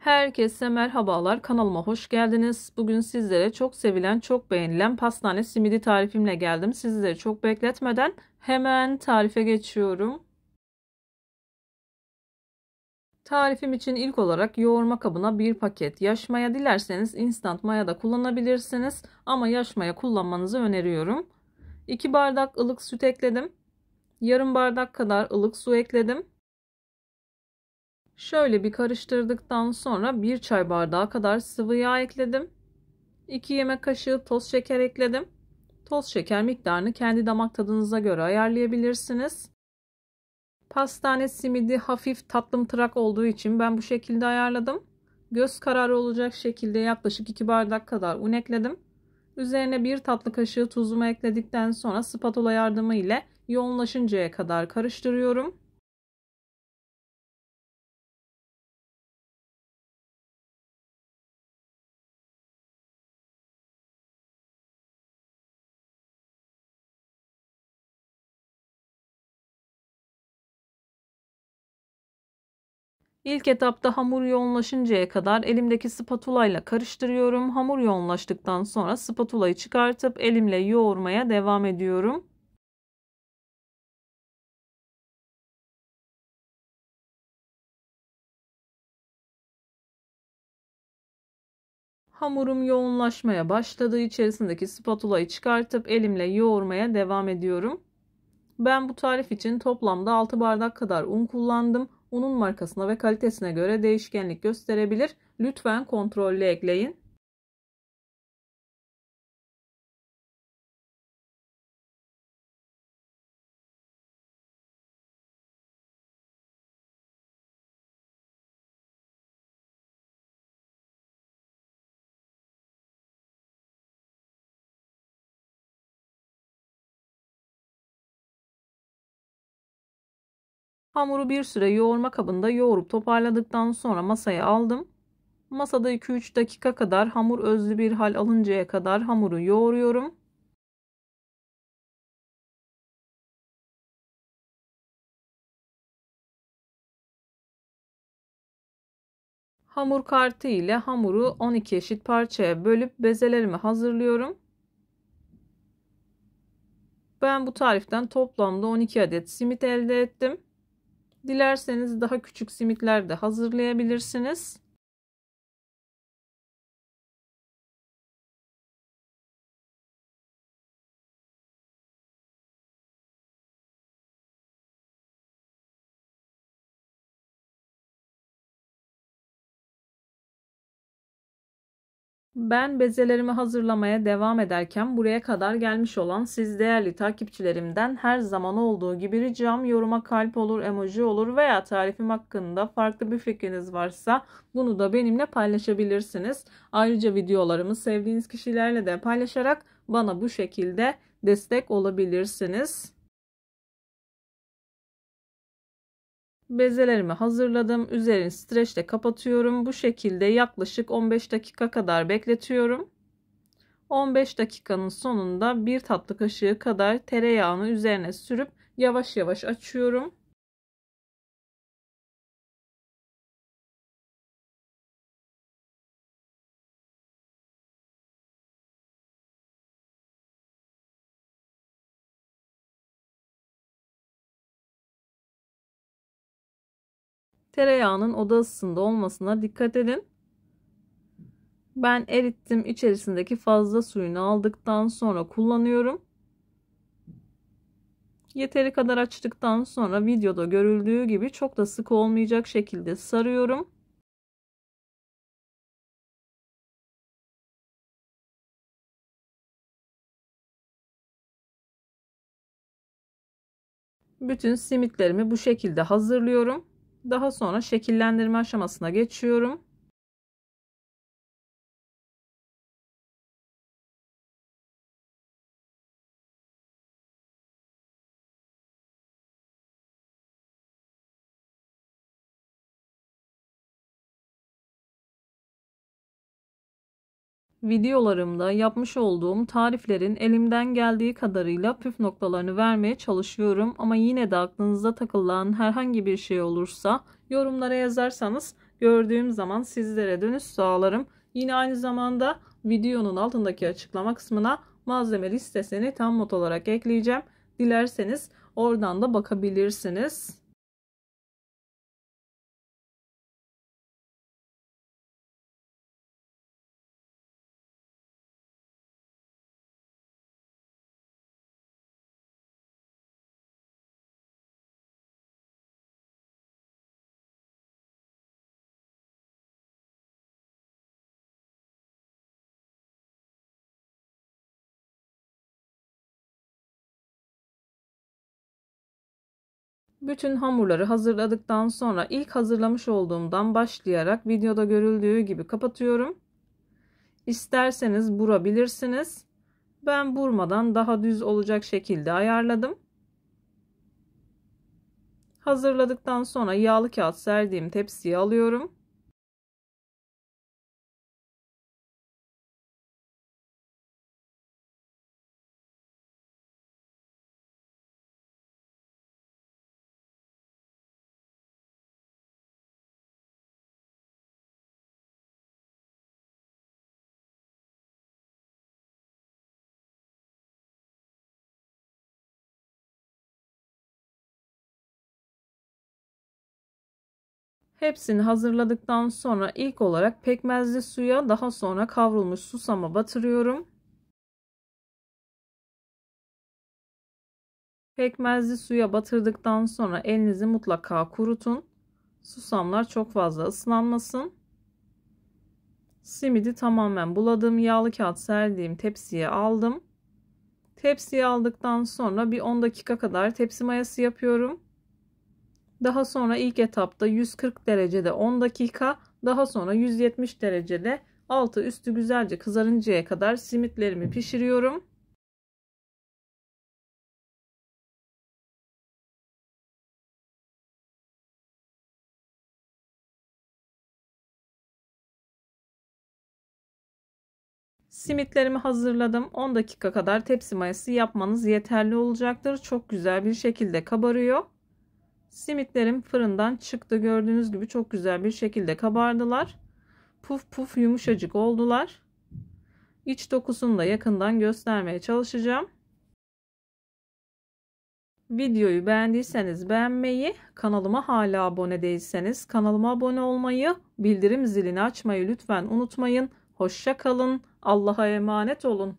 Herkese merhabalar, kanalıma hoş geldiniz. Bugün sizlere çok sevilen, çok beğenilen pastane simidi tarifimle geldim. Sizleri çok bekletmeden hemen tarife geçiyorum. Tarifim için ilk olarak yoğurma kabına bir paket yaş maya, dilerseniz instant maya da kullanabilirsiniz. Ama yaş maya kullanmanızı öneriyorum. 2 bardak ılık süt ekledim. Yarım bardak kadar ılık su ekledim. Şöyle bir karıştırdıktan sonra 1 çay bardağı kadar sıvı yağ ekledim. 2 yemek kaşığı toz şeker ekledim. Toz şeker miktarını kendi damak tadınıza göre ayarlayabilirsiniz. Pastane simidi hafif tatlımtırak olduğu için ben bu şekilde ayarladım. Göz kararı olacak şekilde yaklaşık 2 bardak kadar un ekledim. Üzerine 1 tatlı kaşığı tuzumu ekledikten sonra spatula yardımı ile yoğunlaşıncaya kadar karıştırıyorum. İlk etapta hamur yoğunlaşıncaya kadar elimdeki spatula ile karıştırıyorum. Hamur yoğunlaştıktan sonra spatulayı çıkartıp elimle yoğurmaya devam ediyorum. Hamurum yoğunlaşmaya başladı. İçerisindeki spatulayı çıkartıp elimle yoğurmaya devam ediyorum. Ben bu tarif için toplamda 6 bardak kadar un kullandım. Unun markasına ve kalitesine göre değişkenlik gösterebilir. Lütfen kontrollü ekleyin. Hamuru bir süre yoğurma kabında yoğurup toparladıktan sonra masaya aldım. Masada 2-3 dakika kadar hamur özlü bir hal alıncaya kadar hamuru yoğuruyorum. Hamur kartı ile hamuru 12 eşit parçaya bölüp bezelerimi hazırlıyorum. Ben bu tariften toplamda 12 adet simit elde ettim. Dilerseniz daha küçük simitler de hazırlayabilirsiniz. Ben bezelerimi hazırlamaya devam ederken buraya kadar gelmiş olan siz değerli takipçilerimden her zaman olduğu gibi ricam yoruma kalp olur, emoji olur veya tarifim hakkında farklı bir fikriniz varsa bunu da benimle paylaşabilirsiniz. Ayrıca videolarımı sevdiğiniz kişilerle de paylaşarak bana bu şekilde destek olabilirsiniz. Bezelerimi hazırladım. Üzerini streçle kapatıyorum. Bu şekilde yaklaşık 15 dakika kadar bekletiyorum. 15 dakikanın sonunda 1 tatlı kaşığı kadar tereyağını üzerine sürüp yavaş yavaş açıyorum. Tereyağının oda ısısında olmasına dikkat edin. Ben erittim. İçerisindeki fazla suyunu aldıktan sonra kullanıyorum. Yeteri kadar açtıktan sonra videoda görüldüğü gibi çok da sık olmayacak şekilde sarıyorum. Bütün simitlerimi bu şekilde hazırlıyorum. Daha sonra şekillendirme aşamasına geçiyorum. Videolarımda yapmış olduğum tariflerin elimden geldiği kadarıyla püf noktalarını vermeye çalışıyorum. Ama yine de aklınızda takılan herhangi bir şey olursa yorumlara yazarsanız Gördüğüm zaman sizlere dönüş sağlarım. Yine aynı zamanda videonun altındaki açıklama kısmına malzeme listesini tam not olarak ekleyeceğim. Dilerseniz oradan da bakabilirsiniz. Bütün hamurları hazırladıktan sonra ilk hazırlamış olduğumdan başlayarak videoda görüldüğü gibi kapatıyorum. İsterseniz burabilirsiniz. Ben burmadan daha düz olacak şekilde ayarladım. Hazırladıktan sonra yağlı kağıt serdiğim tepsiye alıyorum. Hepsini hazırladıktan sonra ilk olarak pekmezli suya, daha sonra kavrulmuş susama batırıyorum. Pekmezli suya batırdıktan sonra elinizi mutlaka kurutun. Susamlar çok fazla ıslanmasın. Simidi tamamen buladığım yağlı kağıt serdiğim tepsiye aldım. Tepsiye aldıktan sonra bir 10 dakika kadar tepsi mayası yapıyorum. Daha sonra ilk etapta 140 derecede 10 dakika, daha sonra 170 derecede altı üstü güzelce kızarıncaya kadar simitlerimi pişiriyorum. Simitlerimi hazırladım. 10 dakika kadar tepsi mayası yapmanız yeterli olacaktır. Çok güzel bir şekilde kabarıyor. Simitlerim fırından çıktı. Gördüğünüz gibi çok güzel bir şekilde kabardılar. Puf puf yumuşacık oldular. İç dokusunu da yakından göstermeye çalışacağım. Videoyu beğendiyseniz beğenmeyi, kanalıma hala abone değilseniz kanalıma abone olmayı, bildirim zilini açmayı lütfen unutmayın. Hoşça kalın. Allah'a emanet olun.